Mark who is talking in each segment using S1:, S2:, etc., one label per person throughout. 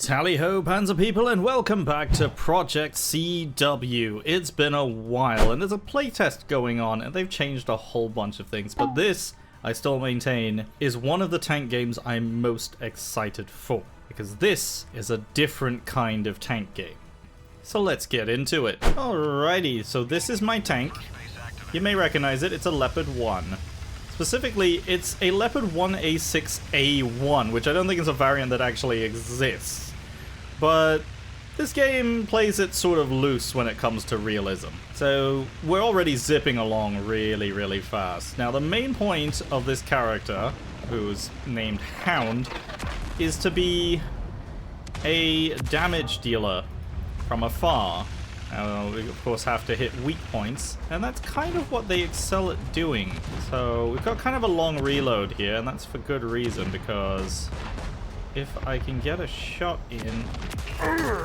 S1: Tally-ho, Panzer people, and welcome back to Project CW. It's been a while, and there's a playtest going on, and they've changed a whole bunch of things, but this, I still maintain, is one of the tank games I'm most excited for, because this is a different kind of tank game. So let's get into it. Alrighty, so this is my tank. You may recognize it, it's a Leopard 1. Specifically, it's a Leopard 1A6A1, which I don't think is a variant that actually exists. But this game plays it sort of loose when it comes to realism. So we're already zipping along really, really fast. Now the main point of this character, who's named Hound, is to be a damage dealer from afar. We of course have to hit weak points, and that's kind of what they excel at doing. So we've got kind of a long reload here, and that's for good reason, because if I can get a shot in...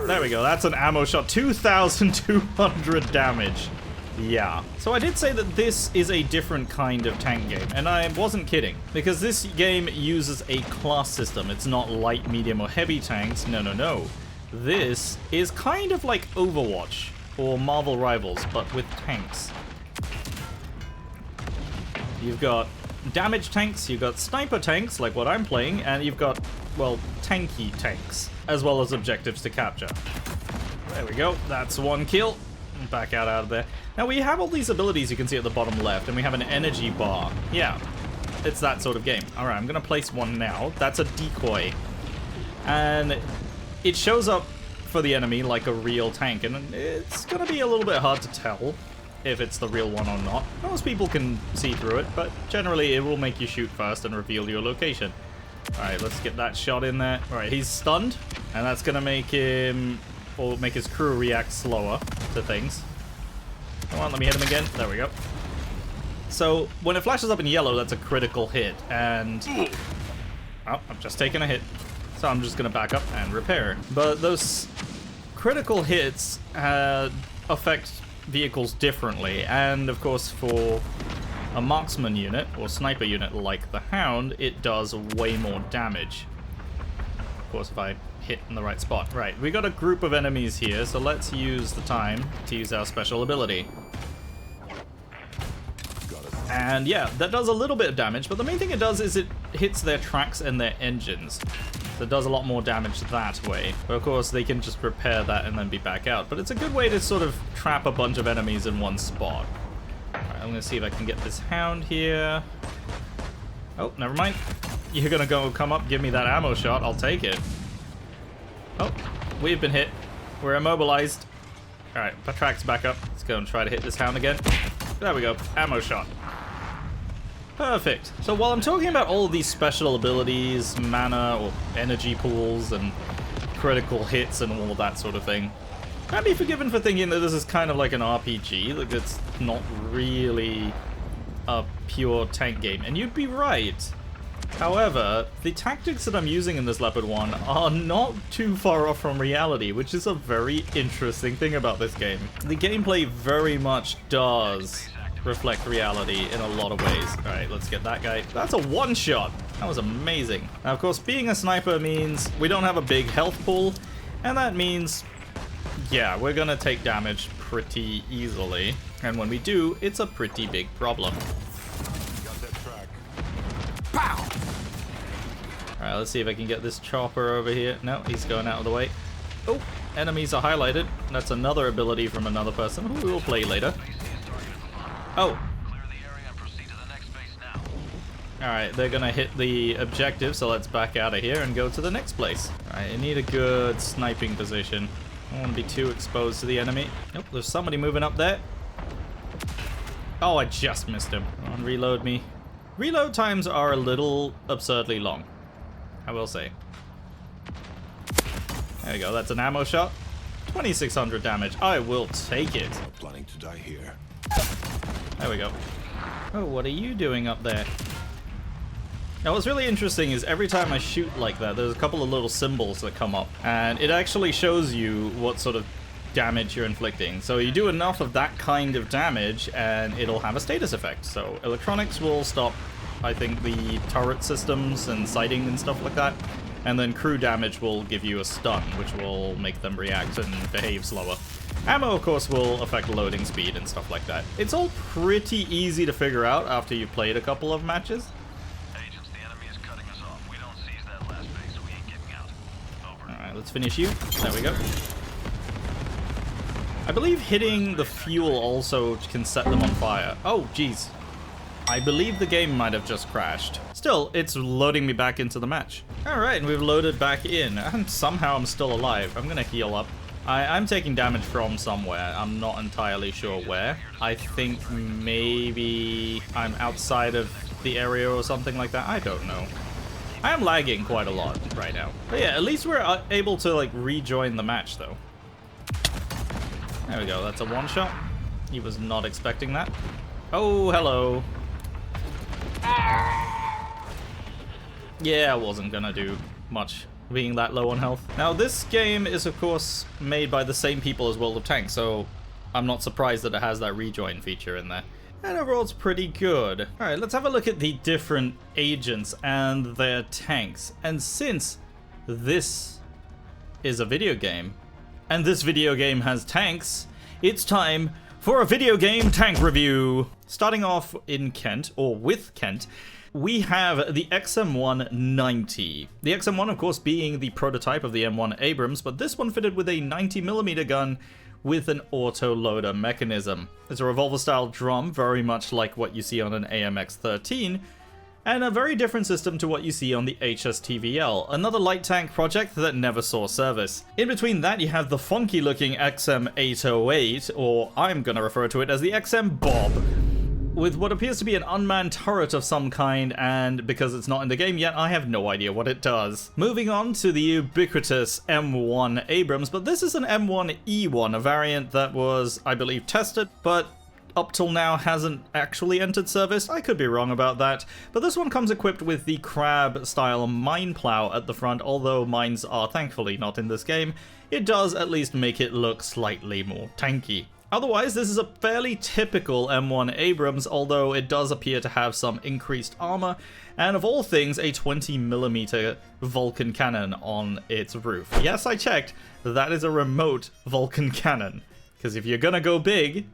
S1: There we go, that's an ammo shot. 2,200 damage. Yeah. So I did say that this is a different kind of tank game, and I wasn't kidding, because this game uses a class system. It's not light, medium, or heavy tanks. No, no, no. This is kind of like Overwatch or Marvel Rivals, but with tanks. You've got damage tanks, you've got sniper tanks, like what I'm playing, and you've got, well, tanky tanks, as well as objectives to capture. There we go, that's one kill. Back out of there. Now we have all these abilities you can see at the bottom left, and we have an energy bar. Yeah, it's that sort of game. Alright, I'm gonna place one now. That's a decoy. And it shows up for the enemy like a real tank, and it's gonna be a little bit hard to tell if it's the real one or not. Most people can see through it, but generally it will make you shoot first and reveal your location. Alright, let's get that shot in there. Alright, he's stunned, and that's gonna make him, or make his crew react slower to things. Come on, let me hit him again. There we go. So, when it flashes up in yellow, that's a critical hit, and... Oh, I've just taken a hit. So I'm just gonna back up and repair. But those critical hits affect vehicles differently, and of course for a marksman unit or sniper unit like the Hound, it does way more damage. Of course, if I hit in the right spot. Right, we got a group of enemies here, so let's use the time to use our special ability. And yeah, that does a little bit of damage, but the main thing it does is it hits their tracks and their engines. That does a lot more damage that way. But of course, they can just repair that and then be back out. But it's a good way to sort of trap a bunch of enemies in one spot. Alright, I'm gonna see if I can get this Hound here. Oh, never mind. You're gonna come up, give me that ammo shot, I'll take it. Oh, we've been hit. We're immobilized. Alright, the track's back up. Let's go and try to hit this Hound again. There we go, ammo shot. Perfect. So while I'm talking about all of these special abilities, mana or energy pools, and critical hits and all of that sort of thing, can't be forgiven for thinking that this is kind of like an RPG, like it's not really a pure tank game. And you'd be right. However, the tactics that I'm using in this Leopard 1 are not too far off from reality, which is a very interesting thing about this game. The gameplay very much does reflect reality in a lot of ways. Alright, let's get that guy. That's a one-shot! That was amazing. Now, of course, being a sniper means we don't have a big health pool, and that means, yeah, we're gonna take damage pretty easily. And when we do, it's a pretty big problem.
S2: Got that track.
S1: Pow! Alright, let's see if I can get this chopper over here. No, he's going out of the way. Oh, enemies are highlighted. That's another ability from another person who we'll play later. Oh. Alright, they're gonna hit the objective, so let's back out of here and go to the next place. Alright, I need a good sniping position. I don't want to be too exposed to the enemy. Nope, there's somebody moving up there. Oh, I just missed him. Come on, reload me. Reload times are a little absurdly long, I will say. There we go, that's an ammo shot. 2,600 damage. I will take it.
S2: Planning to die here.
S1: There we go. Oh, what are you doing up there? Now, what's really interesting is every time I shoot like that, there's a couple of little symbols that come up, and it actually shows you what sort of damage you're inflicting. So you do enough of that kind of damage, and it'll have a status effect. So electronics will stop, I think, the turret systems and sighting and stuff like that. and then crew damage will give you a stun, which will make them react and behave slower. Ammo, of course, will affect loading speed and stuff like that. It's all pretty easy to figure out after you've played a couple of matches.
S3: Agents, the enemy is cutting us off. We don't seize that last base, we ain't getting out. Over.
S1: Alright, let's finish you. There we go. I believe hitting the fuel also can set them on fire. Oh, jeez. I believe the game might have just crashed. Still, it's loading me back into the match. Alright, and we've loaded back in, and somehow I'm still alive. I'm gonna heal up. I'm taking damage from somewhere. I'm not entirely sure where. I think maybe I'm outside of the area or something like that. I don't know. I am lagging quite a lot right now. But yeah, at least we're able to like rejoin the match though. There we go, that's a one-shot. He was not expecting that. Oh, hello. Yeah, I wasn't gonna do much being that low on health. Now, this game is, of course, made by the same people as World of Tanks, so I'm not surprised that it has that rejoin feature in there. And overall, it's pretty good. Alright, let's have a look at the different agents and their tanks. And since this is a video game, and this video game has tanks, it's time for a video game tank review. Starting off in Kent, or with Kent, we have the XM190. The XM1, of course, being the prototype of the M1 Abrams, but this one fitted with a 90mm gun with an auto-loader mechanism. It's a revolver-style drum, very much like what you see on an AMX-13, and a very different system to what you see on the HSTVL, another light tank project that never saw service. In between that, you have the funky-looking XM808, or I'm gonna refer to it as the XM Bob, with what appears to be an unmanned turret of some kind, and because it's not in the game yet, I have no idea what it does. Moving on to the ubiquitous M1 Abrams, but this is an M1E1, a variant that was, I believe, tested, but up till now hasn't actually entered service. I could be wrong about that, but this one comes equipped with the crab-style mine plow at the front. Although mines are thankfully not in this game, it does at least make it look slightly more tanky. Otherwise, this is a fairly typical M1 Abrams, although it does appear to have some increased armor, and of all things, a 20mm Vulcan cannon on its roof. Yes, I checked, that is a remote Vulcan cannon, because if you're gonna go big,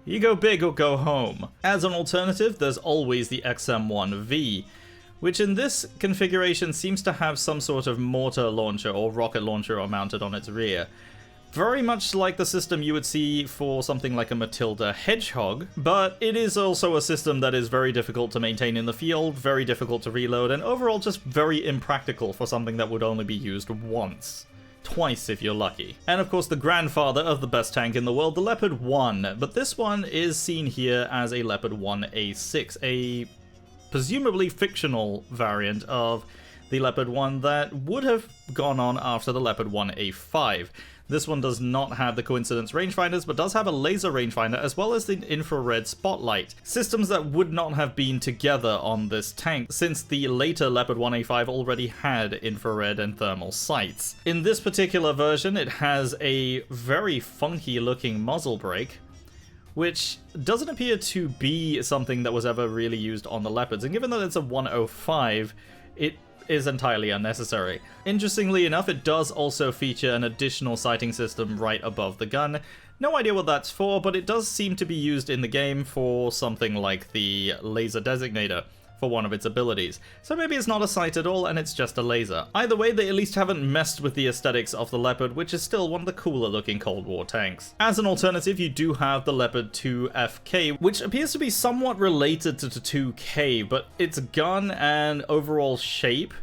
S1: you go big or go home. As an alternative, there's always the XM1V, which in this configuration seems to have some sort of mortar launcher or rocket launcher mounted on its rear. Very much like the system you would see for something like a Matilda Hedgehog, but it is also a system that is very difficult to maintain in the field, very difficult to reload, and overall just very impractical for something that would only be used once. Twice if you're lucky. And of course the grandfather of the best tank in the world, the Leopard 1, but this one is seen here as a Leopard 1A6, a presumably fictional variant of the Leopard 1 that would have gone on after the Leopard 1A5. This one does not have the coincidence rangefinders, but does have a laser rangefinder as well as the infrared spotlight. Systems that would not have been together on this tank, since the later Leopard 1A5 already had infrared and thermal sights. In this particular version, it has a very funky looking muzzle brake, which doesn't appear to be something that was ever really used on the Leopards, and given that it's a 105, it is entirely unnecessary. Interestingly enough, it does also feature an additional sighting system right above the gun. No idea what that's for, but it does seem to be used in the game for something like the laser designator for one of its abilities. So maybe it's not a sight at all and it's just a laser. Either way, they at least haven't messed with the aesthetics of the Leopard, which is still one of the cooler looking Cold War tanks. As an alternative, you do have the Leopard 2FK, which appears to be somewhat related to the 2K, but its gun and overall shape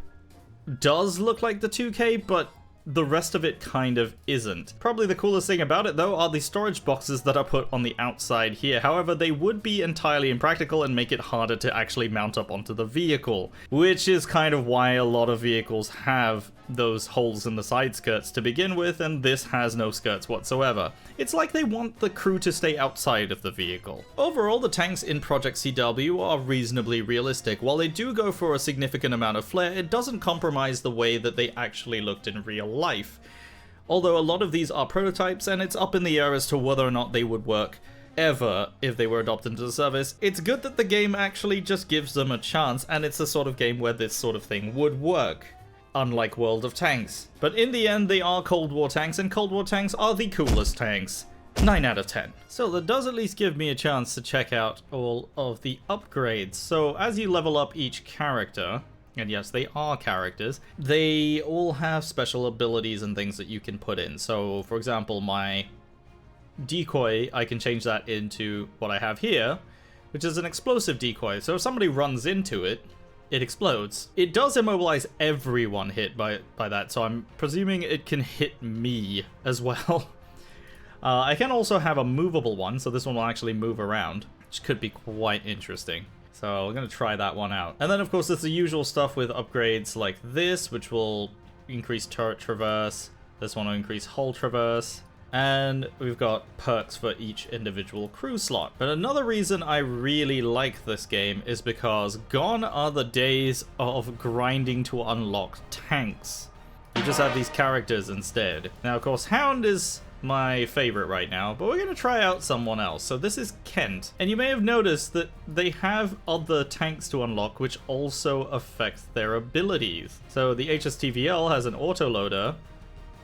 S1: does look like the 2K, but the rest of it kind of isn't. Probably the coolest thing about it, though, are the storage boxes that are put on the outside here. However, they would be entirely impractical and make it harder to actually mount up onto the vehicle, which is kind of why a lot of vehicles have those holes in the side skirts to begin with, and this has no skirts whatsoever. It's like they want the crew to stay outside of the vehicle. Overall, the tanks in Project CW are reasonably realistic. While they do go for a significant amount of flair, it doesn't compromise the way that they actually looked in real life. Although a lot of these are prototypes, and it's up in the air as to whether or not they would work ever if they were adopted into the service. It's good that the game actually just gives them a chance, and it's the sort of game where this sort of thing would work. unlike World of Tanks. But in the end, they are Cold War tanks, and Cold War tanks are the coolest tanks. 9 out of 10. So that does at least give me a chance to check out all of the upgrades. So as you level up each character, and yes, they are characters, they all have special abilities and things that you can put in. So for example, my decoy, I can change that into what I have here, which is an explosive decoy. So if somebody runs into it, it explodes. It does immobilize everyone hit by that, so I'm presuming it can hit me as well. I can also have a movable one, so this one will actually move around, which could be quite interesting. So we're going to try that one out. And then, of course, there's the usual stuff with upgrades like this, which will increase turret traverse. This one will increase hull traverse. And we've got perks for each individual crew slot. But another reason I really like this game is because gone are the days of grinding to unlock tanks. You just have these characters instead. Now, of course, Hound is my favorite right now, but we're going to try out someone else. So this is Kent, and you may have noticed that they have other tanks to unlock which also affect their abilities. So the HSTVL has an autoloader,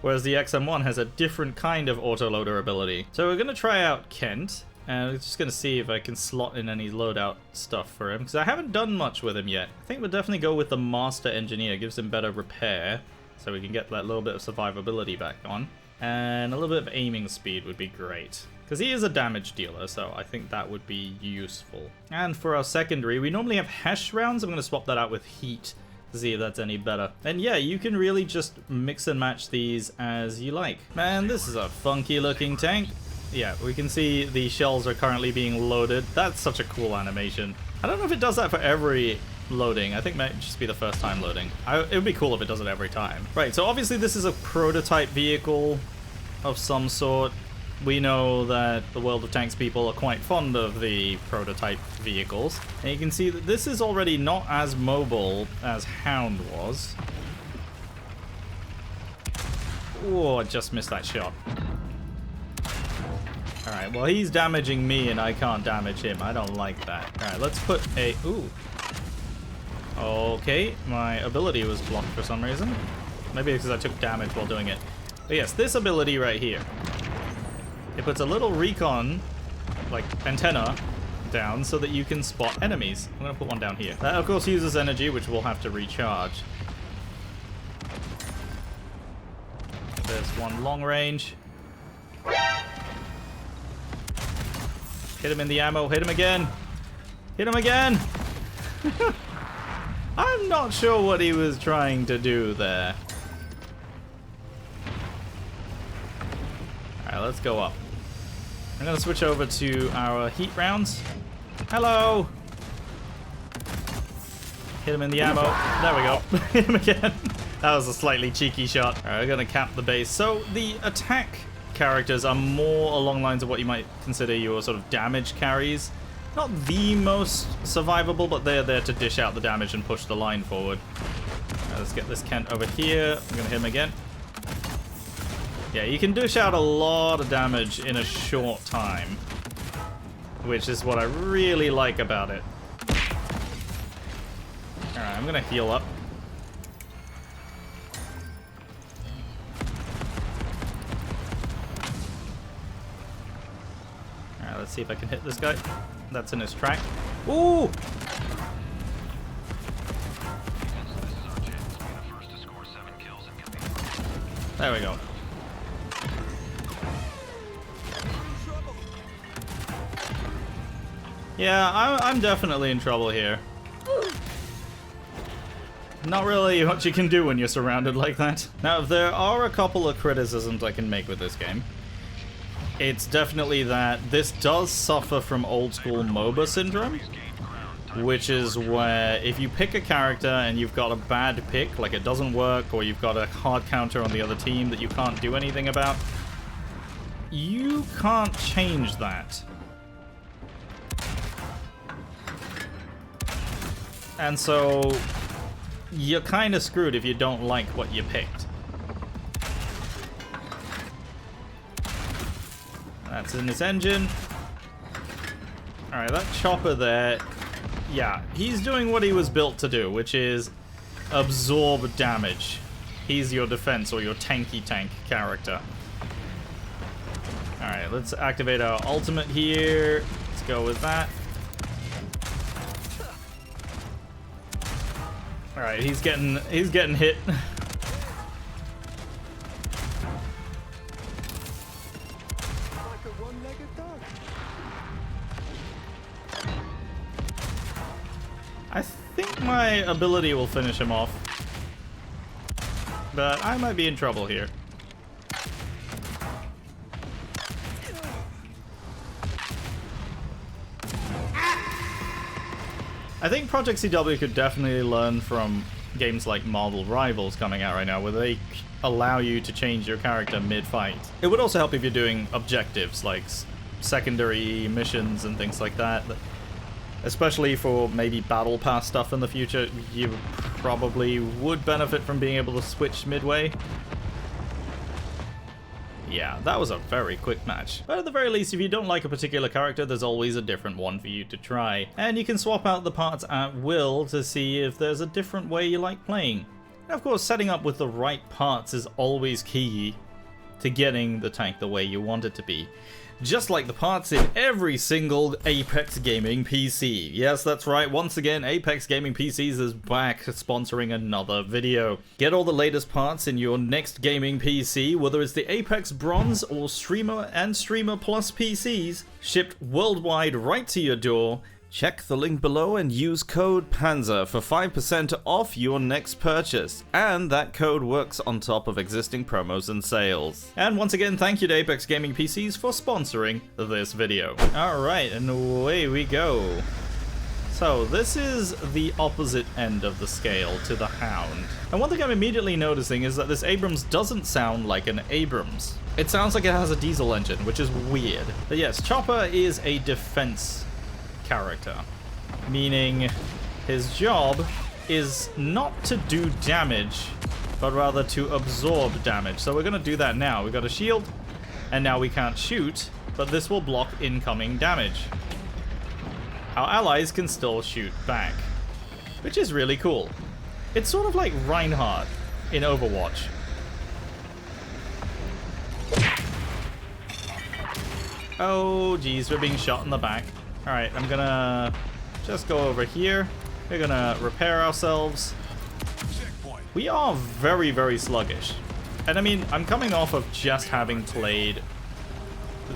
S1: whereas the XM1 has a different kind of autoloader ability. So we're going to try out Kent, and we're just going to see if I can slot in any loadout stuff for him, because I haven't done much with him yet. I think we'll definitely go with the Master Engineer, gives him better repair, so we can get that little bit of survivability back on. And a little bit of aiming speed would be great, because he is a damage dealer, so I think that would be useful. And for our secondary, we normally have Hesh rounds. I'm going to swap that out with Heat to see if that's any better. And yeah, you can really just mix and match these as you like. Man, this is a funky looking tank. Yeah, we can see the shells are currently being loaded. That's such a cool animation. I don't know if it does that for every loading. I think it might just be the first time loading. It would be cool if it does it every time. Right, so obviously this is a prototype vehicle of some sort. We know that the World of Tanks people are quite fond of the prototype vehicles. And you can see that this is already not as mobile as Hound was. Oh, I just missed that shot. Alright, well he's damaging me and I can't damage him. I don't like that. Alright, let's put a... Ooh. Okay, my ability was blocked for some reason. Maybe because I took damage while doing it. But yes, this ability right here. It puts a little recon, like, antenna down so that you can spot enemies. I'm going to put one down here. That, of course, uses energy, which we'll have to recharge. There's one long range. Hit him in the ammo. Hit him again. Hit him again. I'm not sure what he was trying to do there. Alright, let's go up. I'm going to switch over to our heat rounds. Hello! Hit him in the ammo. There we go. Hit him again. That was a slightly cheeky shot. Alright, we're going to cap the base. So the attack characters are more along the lines of what you might consider your sort of damage carries. Not the most survivable, but they're there to dish out the damage and push the line forward. Right, let's get this Kent over here. I'm going to hit him again. Yeah, you can dish out a lot of damage in a short time, which is what I really like about it. Alright, I'm going to heal up. Alright, let's see if I can hit this guy. That's in his track. Ooh! There we go. Yeah, I'm definitely in trouble here. Not really much you can do when you're surrounded like that. Now, there are a couple of criticisms I can make with this game. It's definitely that this does suffer from old school MOBA syndrome, which is where if you pick a character and you've got a bad pick, like it doesn't work, or you've got a hard counter on the other team that you can't do anything about, you can't change that. And so you're kind of screwed if you don't like what you picked. That's in his engine. Alright, that chopper there, yeah, he's doing what he was built to do, which is absorb damage. He's your defense or your tanky tank character. Alright, let's activate our ultimate here. Let's go with that. Alright, he's getting hit. I think my ability will finish him off. But I might be in trouble here. I think Project CW could definitely learn from games like Marvel Rivals coming out right now, where they allow you to change your character mid-fight. It would also help if you're doing objectives, like secondary missions and things like that. Especially for maybe Battle Pass stuff in the future, you probably would benefit from being able to switch midway. Yeah, that was a very quick match. But at the very least, if you don't like a particular character, there's always a different one for you to try. And you can swap out the parts at will to see if there's a different way you like playing. And of course, setting up with the right parts is always key to getting the tank the way you want it to be. Just like the parts in every single Apex Gaming PC. Yes, that's right, once again, Apex Gaming PCs is back sponsoring another video. Get all the latest parts in your next gaming PC, whether it's the Apex Bronze or Streamer and Streamer Plus PCs, shipped worldwide right to your door. Check the link below and use code PANZER for 5% off your next purchase. And that code works on top of existing promos and sales. And once again, thank you to Apex Gaming PCs for sponsoring this video. Alright, and away we go. So this is the opposite end of the scale to the Hound. And one thing I'm immediately noticing is that this Abrams doesn't sound like an Abrams. It sounds like it has a diesel engine, which is weird. But yes, Chopper is a defense character, meaning his job is not to do damage, but rather to absorb damage. So we're gonna do that now. We got a shield, and now we can't shoot, but this will block incoming damage. Our allies can still shoot back, which is really cool. It's sort of like Reinhardt in Overwatch. Oh geez, we're being shot in the back. Alright, I'm gonna just go over here. We're gonna repair ourselves. We are very, very sluggish. And I mean, I'm coming off of just having played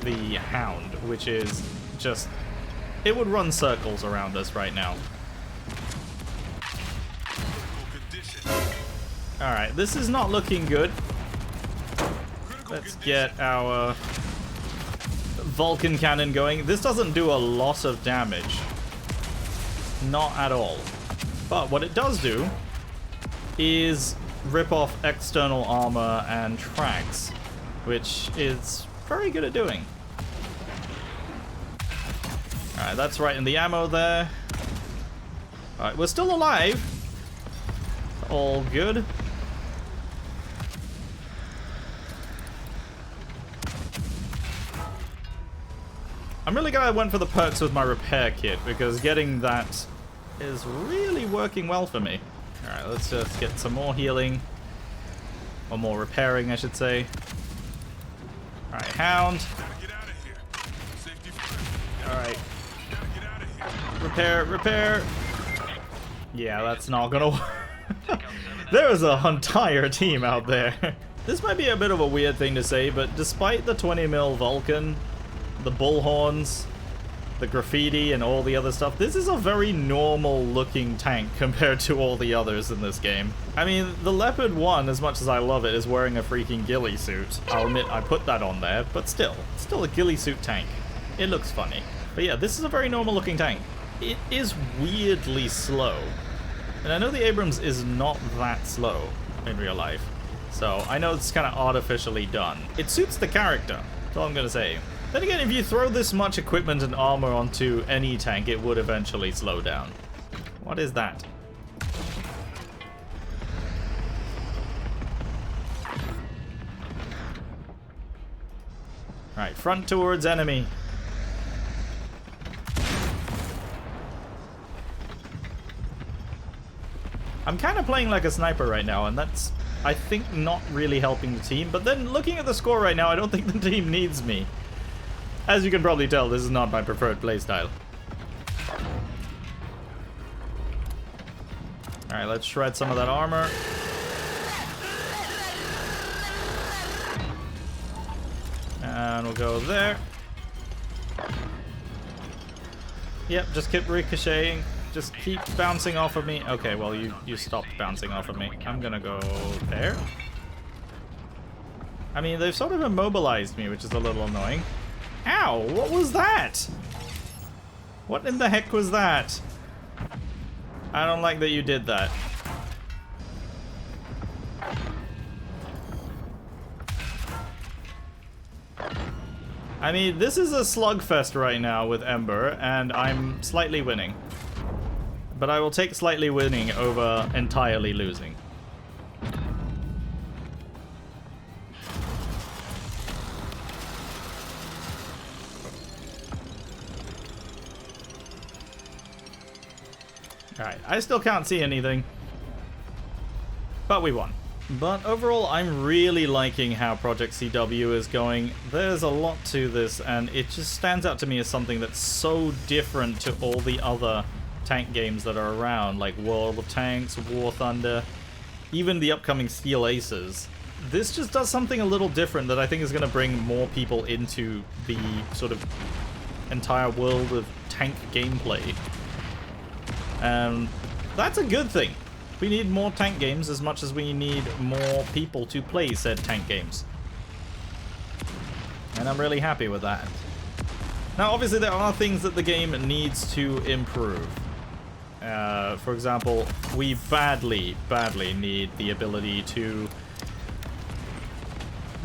S1: the Hound, which is just... it would run circles around us right now. Alright, this is not looking good. Let's get our Vulcan cannon going. This doesn't do a lot of damage. Not at all. But what it does do is rip off external armor and tracks, which is very good at doing. Alright, that's right in the ammo there. Alright, we're still alive. All good. I'm really glad I went for the perks with my repair kit, because getting that is really working well for me. Alright, let's just get some more healing. Or more repairing, I should say. Alright, Hound. Alright. Repair. Yeah, that's not gonna work. There is an entire team out there. This might be a bit of a weird thing to say, but despite the 20mm Vulcan, the bullhorns, the graffiti, and all the other stuff, this is a very normal looking tank compared to all the others in this game. I mean, the Leopard 1, as much as I love it, is wearing a freaking ghillie suit. I'll admit I put that on there, but still a ghillie suit tank. It looks funny. But yeah, this is a very normal looking tank. It is weirdly slow. And I know the Abrams is not that slow in real life. So I know it's kind of artificially done. It suits the character, that's all I'm gonna say. Then again, if you throw this much equipment and armor onto any tank, it would eventually slow down. What is that? Alright, front towards enemy. I'm kind of playing like a sniper right now, and that's... I think not really helping the team. But then looking at the score right now, I don't think the team needs me. As you can probably tell, this is not my preferred playstyle. Alright, let's shred some of that armor. And we'll go there. Yep, just keep ricocheting. Just keep bouncing off of me. Okay, well, you stopped bouncing off of me. I'm gonna go there. I mean, they've sort of immobilized me, which is a little annoying. Ow! What was that? What in the heck was that? I don't like that you did that. I mean, this is a slugfest right now with Ember, and I'm slightly winning. But I will take slightly winning over entirely losing. Alright, I still can't see anything. But we won. But overall, I'm really liking how Project CW is going. There's a lot to this, and it just stands out to me as something that's so different to all the other tank games that are around, like World of Tanks, War Thunder, even the upcoming Steel Aces. This just does something a little different that I think is going to bring more people into the sort of entire world of tank gameplay. And that's a good thing. We need more tank games as much as we need more people to play said tank games. And I'm really happy with that. Now, obviously, there are things that the game needs to improve. For example, we badly need the ability to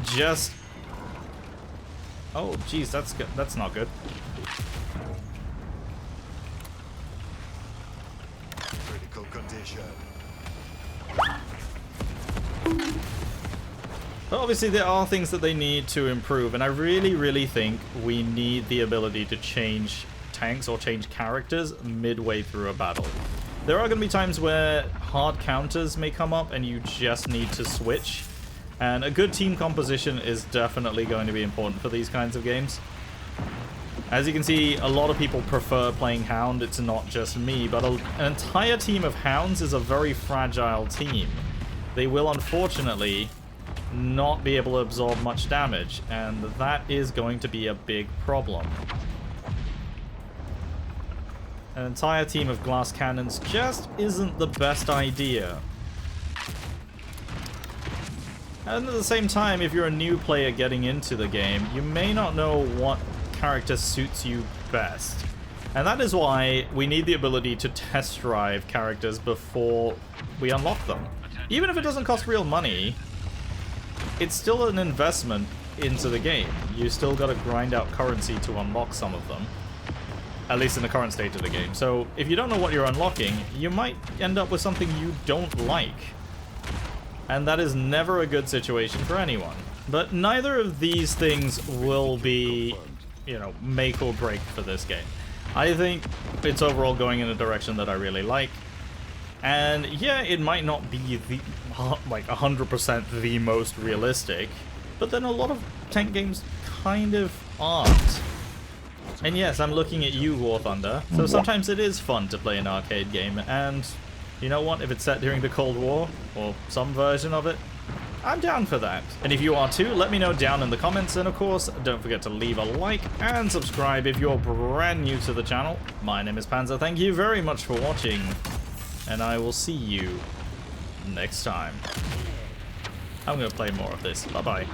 S1: just... Oh, geez, that's good. That's not good.
S2: Critical condition.
S1: But obviously there are things that they need to improve, and I really think we need the ability to change tanks or change characters midway through a battle. There are going to be times where hard counters may come up and you just need to switch, and a good team composition is definitely going to be important for these kinds of games. As you can see, a lot of people prefer playing Hound. It's not just me, but an entire team of Hounds is a very fragile team. They will unfortunately not be able to absorb much damage, and that is going to be a big problem. An entire team of glass cannons just isn't the best idea. And at the same time, if you're a new player getting into the game, you may not know what character suits you best. And that is why we need the ability to test drive characters before we unlock them. Even if it doesn't cost real money, it's still an investment into the game. You still gotta grind out currency to unlock some of them. At least in the current state of the game. So if you don't know what you're unlocking, you might end up with something you don't like. And that is never a good situation for anyone. But neither of these things will be, you know, make or break for this game. I think it's overall going in a direction that I really like. And yeah, it might not be the, like 100% the most realistic, but then a lot of tank games kind of aren't. And yes, I'm looking at you, War Thunder, so sometimes it is fun to play an arcade game, and you know what, if it's set during the Cold War, or some version of it, I'm down for that. And if you are too, let me know down in the comments, and of course, don't forget to leave a like and subscribe if you're brand new to the channel. My name is Panzer, thank you very much for watching, and I will see you next time. I'm gonna play more of this. Bye-bye.